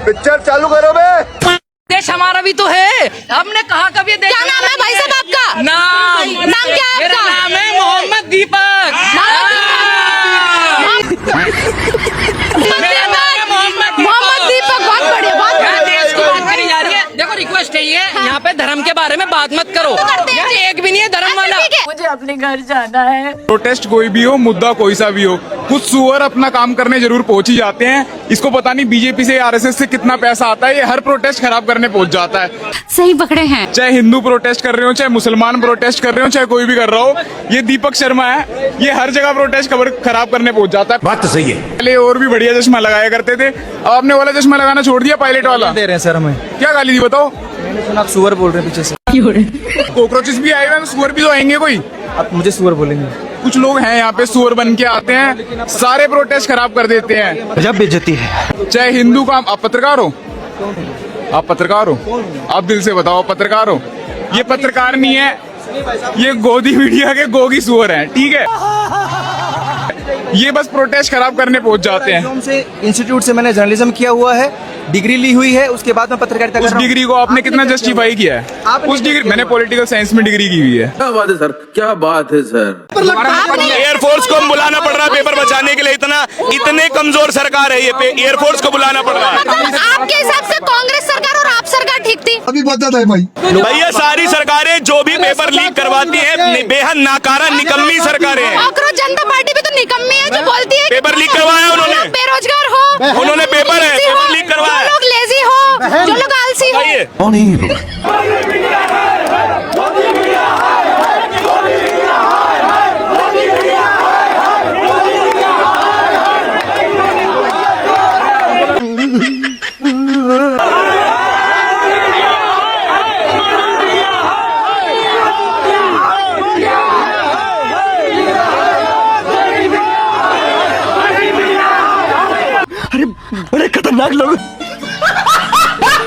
Picture चालू करो बे। देश हमारा भी तो है, हमने कहा कभी देश। क्या नाम है भाई साहब आपका? नाम क्या है मेरा आपका? नाम है मोहम्मद दीपक। मेरा नाम है मोहम्मद दीपक। बहुत बढ़िया, बहुत यहाँ बढ़िया। देश की बात करी जा रही है। देखो रिक्वेस्ट है ये, यहाँ पे धर्म के बारे में बात मत करो। यहाँ एक भी नहीं है धर्म वाला। मुझे अपने घर जाना है। प्रोटेस्ट कोई भी हो, मुद्दा कोई सा भी हो, कुछ सुअर अपना काम करने जरूर पहुंच ही जाते हैं। इसको पता नहीं बीजेपी से आरएसएस से कितना पैसा आता है, ये हर प्रोटेस्ट खराब करने पहुंच जाता है। सही पकड़े हैं। चाहे हिंदू प्रोटेस्ट कर रहे हो, चाहे मुसलमान प्रोटेस्ट कर रहे हो, चाहे कोई भी कर रहा हो, ये दीपक शर्मा है, ये हर जगह प्रोटेस्ट खराब करने पहुंच जाता है। बात तो सही है। पहले और भी बढ़िया चश्मा लगाया करते थे, अब आपने वाला चश्मा लगाना छोड़ दिया, पायलट वाला। दे रहे हैं सर हमें। क्या गाली दी बताओ? मैंने सुना आप सुअर बोल रहे हैं पीछे से। कॉकरोचेस भी आए हुए हैं, सुअर भी तो आएंगे कोई। आप मुझे सुअर बोलेंगे? कुछ लोग हैं यहाँ पे सुअर बन के आते हैं, सारे प्रोटेस्ट खराब कर देते हैं। गजब बेइज्जती है। चाहे हिंदू का, आप पत्रकार हो? आप पत्रकार हो? आप दिल से बताओ, आप पत्रकार हो? ये पत्रकार नहीं है, ये गोदी मीडिया के गोगी सुअर हैं, ठीक है? ये बस प्रोटेस्ट खराब करने पहुंच जाते हैं। से इंस्टीट्यूट से मैंने जर्नलिज्म किया हुआ है, डिग्री ली हुई है, उसके बाद मैं पत्रकारिता कर उस रहा हूं। डिग्री को आपने कितना जस्टिफाई किया है? आपने उस डिग्री, मैंने पॉलिटिकल साइंस में डिग्री की हुई है। क्या बात है सर, क्या बात है सर। एयरफोर्स को बुलाना पड़ रहा है पेपर बचाने के लिए। इतने कमजोर सरकार है ये, एयरफोर्स को बुलाना पड़ रहा है। आपके हिसाब से कांग्रेस सरकार और आप सरकार ठीक थी? अभी बता था भाई। भैया सारी सरकारें जो भी पेपर लीक करवाती है बेहद नाकारा निकम्मी सरकारें हैं। कांग्रेस जनता पार्टी भी तो निकम्मी है जो बोलती है पेपर लीक करवाया उन्होंने। बेरोजगार हो, उन्होंने पेपर है, लेजी हो, पेपर लीक करवाया। जो लोग लेजी हो, जो लोग आलसी हो। बताइए। बड़े खतरनाक लोग।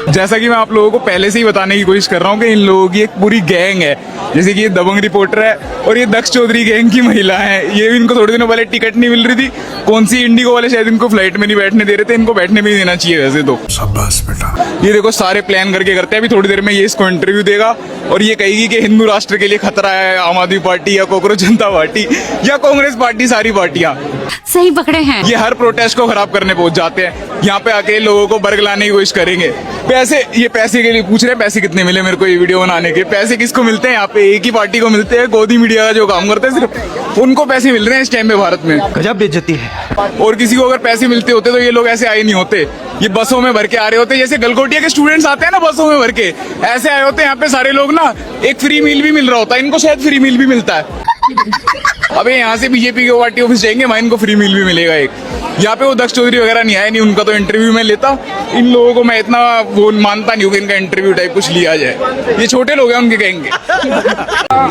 जैसा कि मैं आप लोगों को पहले से ही बताने की कोशिश कर रहा हूँ कि इन लोगों की एक पूरी गैंग है। जैसे कि ये दबंग रिपोर्टर है और ये दक्ष चौधरी गैंग की महिला है। ये इनको थोड़े दिनों पहले टिकट नहीं मिल रही थी, कौन सी इंडिगो वाले शायद इनको फ्लाइट में नहीं बैठने दे रहे थे, इनको बैठने भी नहीं देना चाहिए वैसे तो। शाबाश बेटा। ये देखो सारे प्लान करके करते हैं। अभी थोड़ी देर में ये इसको इंटरव्यू देगा और ये कहेगी कि हिंदू राष्ट्र के लिए खतरा है आम आदमी पार्टी या कॉकरोच जनता पार्टी या कांग्रेस पार्टी, सारी पार्टियां। सही पकड़े हैं। ये हर प्रोटेस्ट को खराब करने पहुंच जाते हैं। यहाँ पे आके लोगों को बर्ग लाने की कोशिश करेंगे। पैसे, ये पैसे के लिए पूछ रहे हैं, पैसे कितने मिले मेरे को ये वीडियो बनाने के? पैसे किसको मिलते हैं? यहाँ पे एक ही पार्टी को मिलते हैं, गोदी मीडिया का जो काम करते हैं सिर्फ उनको पैसे मिल रहे हैं इस टाइम में भारत में। गजब बेइज्जती है। और किसी को अगर पैसे मिलते होते तो ये लोग ऐसे आए नहीं होते। ये बसों में भर के आ रहे होते, जैसे गलगोटिया के स्टूडेंट्स आते हैं ना बसों में भर के, ऐसे आए होते हैं यहाँ पे सारे लोग ना। एक फ्री मील भी मिल रहा होता है इनको, शायद फ्री मील भी मिलता है। अबे यहाँ से बीजेपी के पार्टी ऑफिस जाएंगे, वहाँ इनको फ्री मील भी मिलेगा एक। यहाँ पे वो दक्ष चौधरी वगैरह नहीं आए, नहीं उनका तो इंटरव्यू में लेता। इन लोगों को मैं इतना वो मानता नहीं हूँ कि इनका इंटरव्यू टाइप कुछ लिया जाए। ये छोटे लोग हैं, उनके कहेंगे।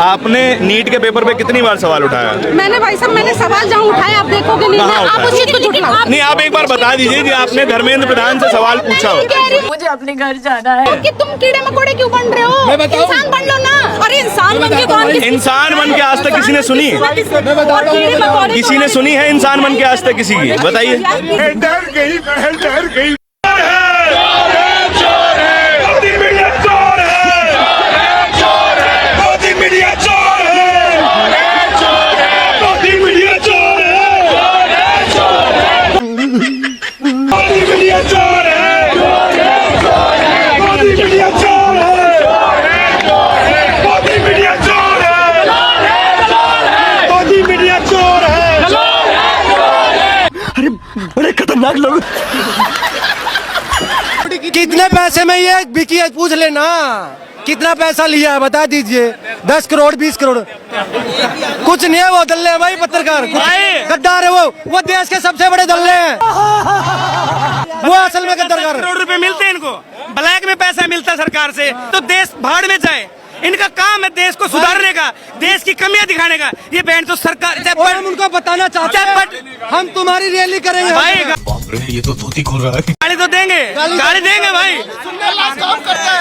आपने नीट के पेपर पे कितनी बार सवाल उठाया? मैंने भाई साहब, मैंने सवाल जहाँ उठाया आप देखोगे नहीं, कहाँ आप उस चीज को झुठलाओ। नहीं, आप एक बार बता दीजिए कि आपने धर्मेंद्र प्रधान से सवाल पूछा हो। मुझे अपने घर जाना है। कि तुम कीड़े मकोड़े क्यों बन रहे हो? इंसान बन लो ना। अरे इंसान बन के कौन? इंसान बन के आज तक किसी ने सुनी? किसी ने सुनी है इंसान बन के आज तक किसी की? बताइए। डर गई, डर गई। बड़े खतरनाक लोग। कितने पैसे में ये बिकी है पूछ लेना। कितना पैसा लिया है बता दीजिए। 10 करोड़ 20 करोड़ कुछ नहीं है। वो दल्ले है भाई, पत्रकार गद्दार है। वो देश के सबसे बड़े दल्ले हैं। वो असल में गद्दार। करोड़ रुपए मिलते हैं इनको, ब्लैक में पैसा मिलता है सरकार से, तो देश भाड़ में जाए। इनका काम है देश को सुधारने का, देश की कमियां दिखाने का। ये बैंड तो सरकार, हम उनको बताना चाहते हैं हम तुम्हारी रैली करेंगे भाई। ये तो धोती खोल रहा है। गाड़ी तो देंगे, गाड़ी देंगे भाई।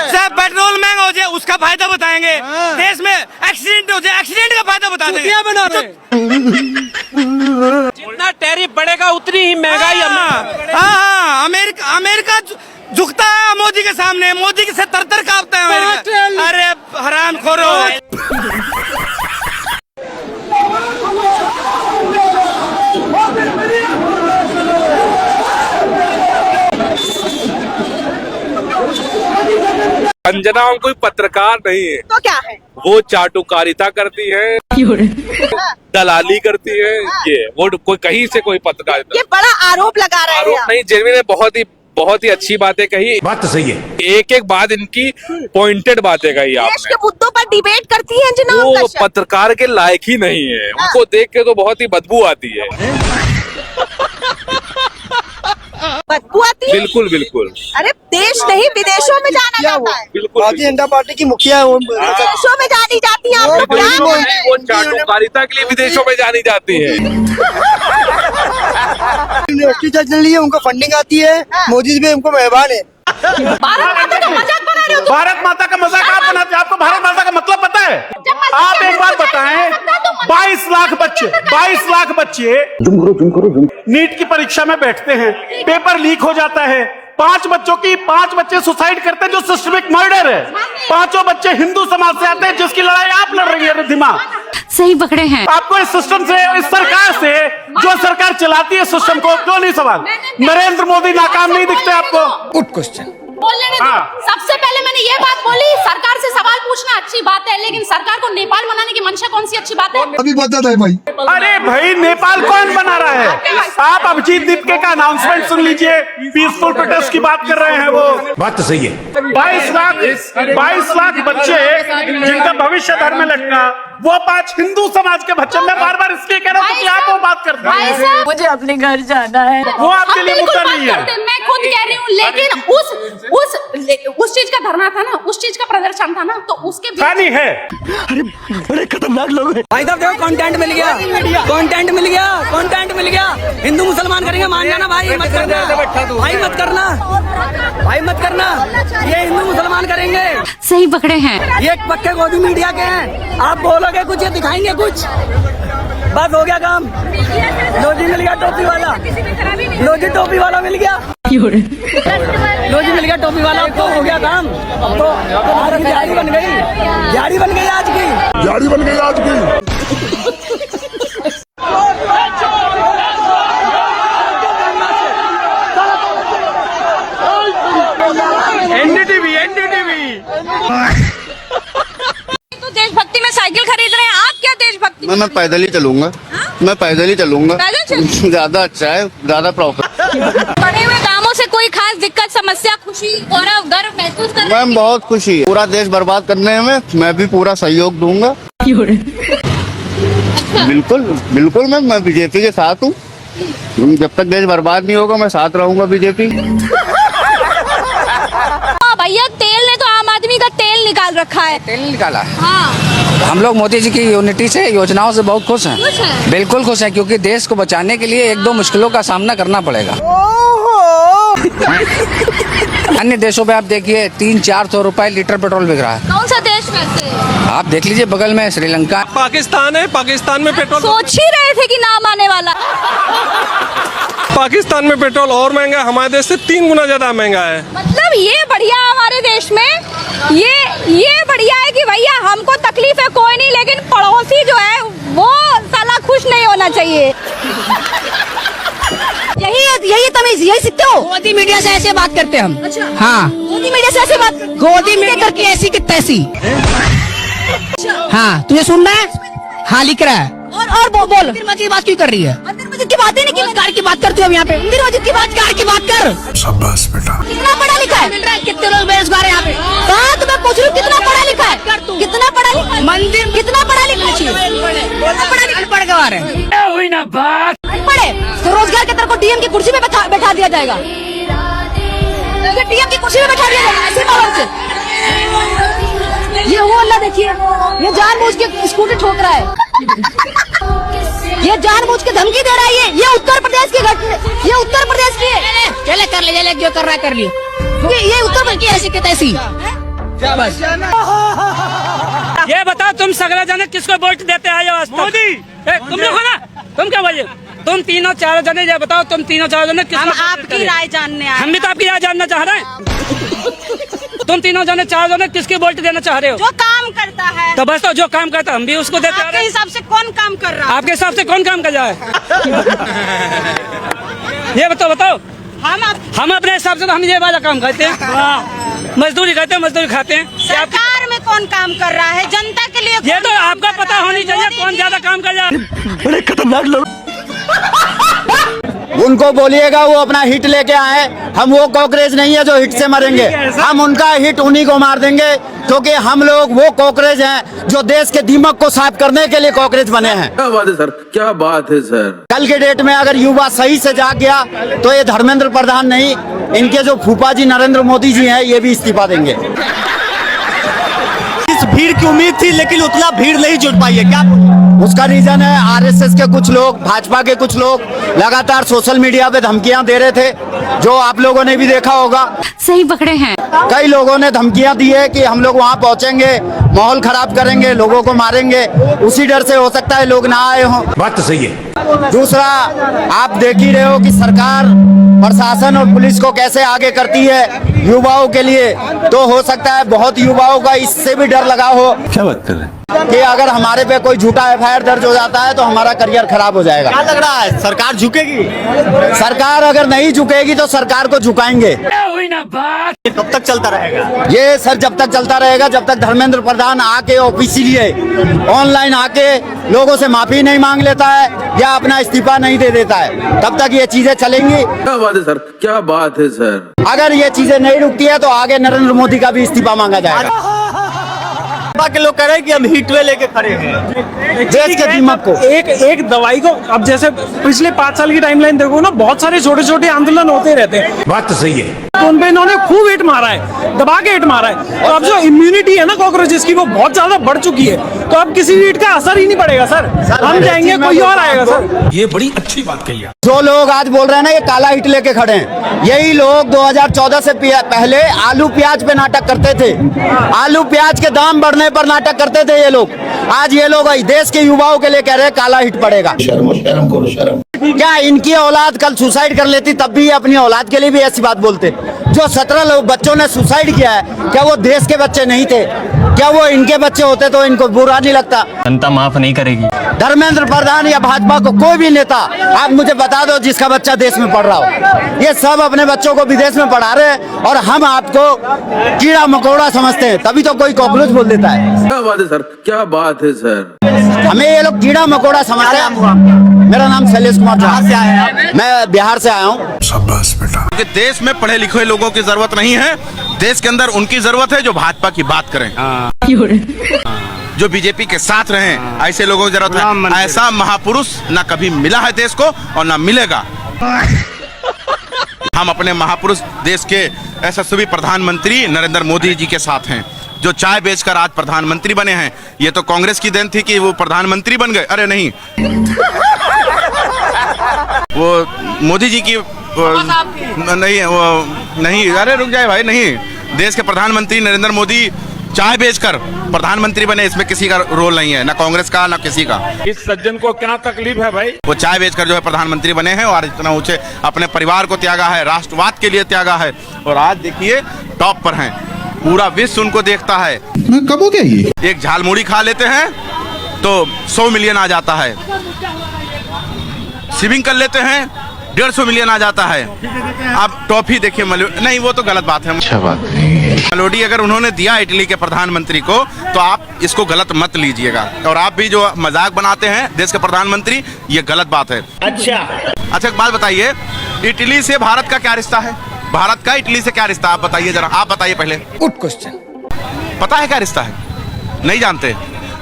सब पेट्रोल महंगा हो जाए उसका फायदा बताएंगे। देश में एक्सीडेंट हो जाए एक्सीडेंट का फायदा बता देंगे। बना रहे। जितना टैरिफ बढ़ेगा उतनी ही महंगाई। हाँ, अमेरिका झुकता है मोदी के सामने, मोदी से तर कांपता है अमेरिका। अरे हराम खोरो। अंजना हम कोई पत्रकार नहीं है, तो क्या है? वो चाटुकारिता करती है, दलाली करती है। ये वो कोई कहीं से कोई पत्रकारिता। ये बड़ा आरोप लगा रहे हैं आरोप आप। नहीं, जेनविन ने बहुत ही अच्छी बातें कही। बात तो सही है। एक एक बात इनकी पॉइंटेड बातें कही देश आपने। के मुद्दों पर डिबेट करती हैं अंजना वो कश्यप। पत्रकार के लायक ही नहीं है, उनको देख के तो बहुत ही बदबू आती है। बदबू आती है? बिल्कुल बिल्कुल अरे देश नहीं विदेशों में जाना जाता है। बिल्कुल भारतीय जनता पार्टी की मुखिया विदेशों में जानी जाती है। आप क्या विदेशों बोल में रहे वो हैं? चाटुकारिता के लिए विदेशों में जानी जाती है। यूनिवर्सिटी चल रही है, उनको फंडिंग आती है, मोदी जी भी उनको मेहरबान है। भारत माता का मजाक बना रहे हो तुम। भारत माता का मजाक आप बनाते हैं। आपको भारत माता का मतलब पता है? आप एक बात बताएं, 22 लाख बच्चे नीट की परीक्षा में बैठते हैं, पेपर लीक हो जाता है, 5 बच्चे सुसाइड करते हैं, जो सिस्टमिक मर्डर है। 5 बच्चे हिंदू समाज से आते हैं, जिसकी लड़ाई आप लड़ रही है रिद्धिमा। सही पकड़े हैं। आपको इस सिस्टम से, इस सरकार से, जो सरकार चलाती है सिस्टम को, क्यों नहीं सवाल? नरेंद्र मोदी नाकाम नहीं दिखते आपको? Good question. बोलने दो। सबसे पहले मैंने ये बात बोली, सरकार से सवाल पूछना अच्छी बात है, लेकिन सरकार को नेपाल बनाने की मंशा कौन सी अच्छी बात है? अभी बता दे भाई। अरे भाई, नेपाल कौन बना रहा है? आप अभिजीत दीपके का अनाउंसमेंट सुन लीजिए, पीसफुल प्रोटेस्ट की बात कर रहे हैं वो। बात तो सही है। 22 लाख बच्चे जिनका भविष्य धर में लटका, वो 5 हिंदू समाज के बच्चे। मैं बार बार इसलिए कह रहा हूँ कि आप वो बात करते हैं। मुझे अपने घर जाना है। वो आपके लिए मुद्दा नहीं है। मैं खुद कह रही हूँ, लेकिन उस चीज का धरना था ना, उस चीज का प्रदर्शन था ना, तो उसके खानी है। बड़े खतरनाक लोग हैं। भाई साहब देखो, कंटेंट मिल गया। हिंदू मुसलमान करेंगे, मान जाना भाई, मत करना। ये हिंदू मुसलमान करेंगे। सही पकड़े हैं। ये पक्के गोदी मीडिया के हैं। आप बोलोगे कुछ, ये दिखाएंगे कुछ। बस हो गया काम। लो जी मिल गया टोपी वाला। लो जी टोपी वाला मिल गया। लो जी मिल गया टोपी वाला। अब तो हो गया काम। अब तो आज की दिहाड़ी बन गई। दिहाड़ी बन गई आज की। एनडीटीवी। तो देशभक्ति में साइकिल खरीद रहे हैं आप, क्या देशभक्ति? मैं पैदल ही चलूंगा। मैं पैदल ही चलूंगा। ज्यादा अच्छा है, ज्यादा प्रॉफिट। बड़े हुए कामों से कोई खास दिक्कत, समस्या, खुशी, गौरव, गर्व महसूस कर रहे हैं? मैम बहुत खुशी है। पूरा देश बर्बाद करने में मैं भी पूरा सहयोग दूंगा। बिल्कुल मैम, मैं बीजेपी के साथ हूँ। जब तक देश बर्बाद नहीं होगा, मैं साथ रहूंगा बीजेपी। भैया, तेल ने तो आम आदमी का तेल निकाल रखा है। तेल निकाला है। हाँ। हम लोग मोदी जी की यूनिटी से, योजनाओं से बहुत खुश हैं। बिल्कुल खुश हैं, क्योंकि देश को बचाने के लिए 1-2 मुश्किलों का सामना करना पड़ेगा। अन्य देशों पे आप देखिए 300-400 रुपए लीटर पेट्रोल बिक रहा है। कौन सा देश वैसे? आप देख लीजिए बगल में श्रीलंका। पाकिस्तान है, पाकिस्तान में पेट्रोल। सोच ही रहे थे कि नाम आने वाला। पाकिस्तान में पेट्रोल और महंगा, हमारे देश से 3 गुना ज्यादा महंगा है। मतलब ये बढ़िया हमारे देश में, ये बढ़िया है कि भैया हमको तकलीफ है कोई नहीं, लेकिन पड़ोसी जो है वो साला खुश नहीं होना चाहिए। यही तमीज, यही सीखते हो? गोदी मीडिया से ऐसे बात करते हम। अच्छा। हाँ, मोदी मीडिया से ऐसे बात। गोदी मीडिया की ऐसी की तैसी। हाँ, तुझे सुनना है? हाँ, लिख रहा है। और बोल। मंदिर मस्जिद की बात क्यों कर रही है? मंदिर मस्जिद की बात ही नहीं की। रोजगार की बात करते हो यहाँ पे। मंदिर मस्जिद की बात, कार की बात कर। शाबाश बेटा। कितना पढ़ा लिखा है? मिल रहा है, कितने लोग बेरोजगार है यहाँ पे? बात मैं पूछ रही हूँ, कितना पढ़ा लिखा है? कितना पढ़ा लिखा है? मंदिर कितना पढ़ा लिखा है? अनपढ़ गंवार है। पढ़े तो रोजगार के तरफ को डीएम की कुर्सी में बैठा दिया जाएगा। डीएम की कुर्सी में बैठा दिया जाएगा ऐसे पावर से। ये वो अल्लाह देखिए, ये जानबूझ के स्कूटी ठोक रहा है। ये जानबूझ के धमकी दे रहा है। ये उत्तर प्रदेश की घटना, ये उत्तर प्रदेश की है। चले कर ले, जो कर रहा है कर लियो। ये उत्तर प्रदेश की ऐसी की तैसी। ये बताओ, तुम सगला जाने किसको वोट देते आए हो? मोदी। तुम लोग हो ना, तुम क्या बोलिए? तुम तीनों चारों जने ये बताओ, तुम तीनों चारों जने हम आपकी राय जानने आए। हम भी तो आपकी राय जानना चाह रहे हैं। तुम तीनों जने चारों जने किसके वोट देना चाह रहे हो? जो काम करता है। तो बस तो जो काम करता है हम भी उसको देते आपके हिसाब से कौन काम कर रहा है? आपके हिसाब से कौन काम कर रहा है? ये बताओ। हम अपने हिसाब से तो हम ये वाला काम करते हैं, मजदूरी करते हैं, मजदूरी खाते हैं। सरकार में कौन काम कर रहा है? जनता के लिए ये तो आपका पता होनी चाहिए कौन ज्यादा काम कर रहा है। बड़े खतरनाक लोग। उनको बोलिएगा वो अपना हिट लेके आए। हम वो कॉकरोच नहीं है जो हिट से मरेंगे, हम उनका हिट उन्हीं को मार देंगे, क्योंकि हम लोग वो कॉकरोच हैं जो देश के दीमक को साफ करने के लिए कॉकरोच बने हैं। क्या बात है सर, क्या बात है सर। कल के डेट में अगर युवा सही से जाग गया तो ये धर्मेंद्र प्रधान नहीं, इनके जो फूफा जी नरेंद्र मोदी जी हैं ये भी इस्तीफा देंगे। इस भीड़ की उम्मीद थी लेकिन उतना भीड़ नहीं जुट पाई है, क्या उसका रीजन है आरएसएस के कुछ लोग, भाजपा के कुछ लोग लगातार सोशल मीडिया पे धमकियां दे रहे थे, जो आप लोगों ने भी देखा होगा। सही पकड़े हैं। कई लोगों ने धमकियां दी है कि हम लोग वहां पहुंचेंगे, माहौल खराब करेंगे, लोगों को मारेंगे। उसी डर से हो सकता है लोग ना आए हों। बात तो सही है। दूसरा, आप देख ही रहे हो कि सरकार प्रशासन और पुलिस को कैसे आगे करती है युवाओं के लिए। तो हो सकता है बहुत युवाओं का इससे भी डर लगा हो। क्या बात कर रहे हैं? कि अगर हमारे पे कोई झूठा एफआईआर दर्ज हो जाता है तो हमारा करियर खराब हो जाएगा। क्या लग रहा है सरकार झुकेगी? सरकार अगर नहीं झुकेगी तो सरकार को झुकाएंगे। कब तक चलता रहेगा ये सर? जब तक चलता रहेगा जब तक धर्मेंद्र प्रधान आके ऑफिशियली ऑनलाइन आके लोगों से माफी नहीं मांग लेता है या अपना इस्तीफा नहीं दे देता है, तब तक ये चीजें चलेंगी। क्या बात है सर, क्या बात है सर। अगर ये चीजें नहीं रुकती है तो आगे नरेंद्र मोदी का भी इस्तीफा मांगा जाएगा। के लोग कह रहे हैं कि हम हिटवे लेके खड़े हैं देश के दीमक को। एक दवाई को अब जैसे पिछले 5 साल की टाइमलाइन देखो ना, बहुत सारे छोटे छोटे आंदोलन होते रहते हैं। बात तो सही है। तो उन पे इन्होंने खूब हिट मारा है, दबा के हिट मारा है। तो अब जो इम्यूनिटी है ना कॉकरोचेस की वो बहुत ज्यादा बढ़ चुकी है, तो अब किसी हिट का असर ही नहीं पड़ेगा सर। हम जाएंगे कोई और आएगा सर। ये बड़ी अच्छी बात कही है। जो लोग आज बोल रहे हैं ना ये काला हिट लेके खड़े हैं, यही लोग 2014 से पहले आलू प्याज पे नाटक करते थे। आलू प्याज के दाम बढ़ने पर नाटक करते थे ये लोग। आज ये लोग देश के युवाओं के लिए कह रहे हैं काला हिट पड़ेगा। शर्म करो शर्म। क्या इनकी औलाद कल सुसाइड कर लेती तब भी ये अपनी औलाद के लिए भी ऐसी बात बोलते? जो 17 लोग बच्चों ने सुसाइड किया है, क्या वो देश के बच्चे नहीं थे? क्या वो इनके बच्चे होते तो इनको बुरा नहीं लगता? जनता माफ नहीं करेगी। धर्मेंद्र प्रधान या भाजपा को कोई भी नेता आप मुझे बता दो जिसका बच्चा देश में पढ़ रहा हो। ये सब अपने बच्चों को विदेश में पढ़ा रहे हैं और हम आपको कीड़ा मकोड़ा समझते हैं, तभी तो कोई कॉकरोच बोल देता है। क्या बात है सर, क्या बात है सर। हमें ये लोग कीड़ा मकोड़ा समझते हैं। मेरा नाम शैलेश कुमार झा है, मैं बिहार से आया हूँ। शाबाश बेटा। देश में पढ़े लिखे लोगों की जरूरत नहीं है, देश के अंदर उनकी जरूरत है जो भाजपा की बात करें, जो बीजेपी के साथ रहें। ऐसे लोगों की जरूरत है। ऐसा महापुरुष ना कभी मिला है देश को और ना मिलेगा। हम अपने महापुरुष देश के यशस्वी प्रधानमंत्री नरेंद्र मोदी जी के साथ हैं, जो चाय बेचकर आज प्रधानमंत्री बने हैं। ये तो कांग्रेस की देन थी कि वो प्रधानमंत्री बन गए। अरे नहीं, वो मोदी जी की नहीं, वो नहीं। अरे रुक जाए भाई, नहीं। देश के प्रधानमंत्री नरेंद्र मोदी चाय बेचकर प्रधानमंत्री बने, इसमें किसी का रोल नहीं है, ना कांग्रेस का ना किसी का। इस सज्जन को क्या तकलीफ है भाई? वो चाय बेचकर जो है प्रधानमंत्री बने हैं और इतना ऊंचे अपने परिवार को त्यागा है, राष्ट्रवाद के लिए त्यागा है, और आज देखिए टॉप पर हैं। पूरा विश्व उनको देखता है। कब हो गया ये? एक झालमुड़ी खा लेते हैं तो 100 मिलियन आ जाता है, स्विमिंग कर लेते हैं 150 मिलियन आ जाता है। आप टॉफी देखिए नहीं, वो तो गलत बात है। अच्छा बात नहीं। मेलोडी अगर उन्होंने दिया इटली के प्रधानमंत्री को तो आप इसको गलत मत लीजिएगा। और आप भी जो मजाक बनाते हैं देश के प्रधानमंत्री, ये गलत बात है। अच्छा एक बात बताइए, इटली से भारत का क्या रिश्ता है? भारत का इटली से क्या रिश्ता, आप बताइए जरा। आप बताइए पहले। Good question. पता है क्या रिश्ता है? नहीं जानते?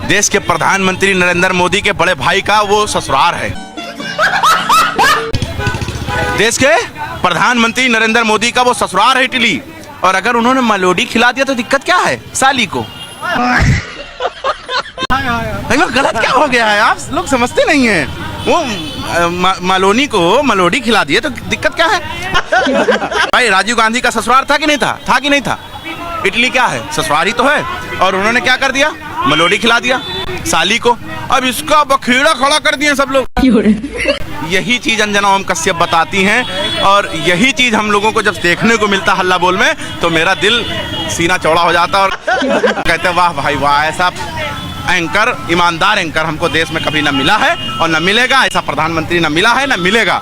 देश के प्रधानमंत्री नरेंद्र मोदी के बड़े भाई का वो ससुराल है। देश के प्रधानमंत्री नरेंद्र मोदी का वो ससुराल है इटली। और अगर उन्होंने मेलोडी खिला दिया तो दिक्कत क्या है साली को? गलत क्या हो गया है? आप लोग समझते नहीं हैं। वो मालोनी को मेलोडी खिला दिए तो दिक्कत क्या है? भाई राजीव गांधी का ससुराल था कि नहीं था? था कि नहीं था? इटली क्या है? ससुराल ही तो है। और उन्होंने क्या कर दिया? मेलोडी खिला दिया साली को। अब इसका बखेड़ा खड़ा कर दिए सब लोग। यही चीज अंजना ओम कश्यप बताती हैं, और यही चीज हम लोगों को जब देखने को मिलता हल्ला बोल में, तो मेरा दिल सीना चौड़ा हो जाता और कहते वाह भाई वाह, ऐसा एंकर, ईमानदार एंकर हमको देश में कभी न मिला है और न मिलेगा, ऐसा प्रधानमंत्री न मिला है न मिलेगा।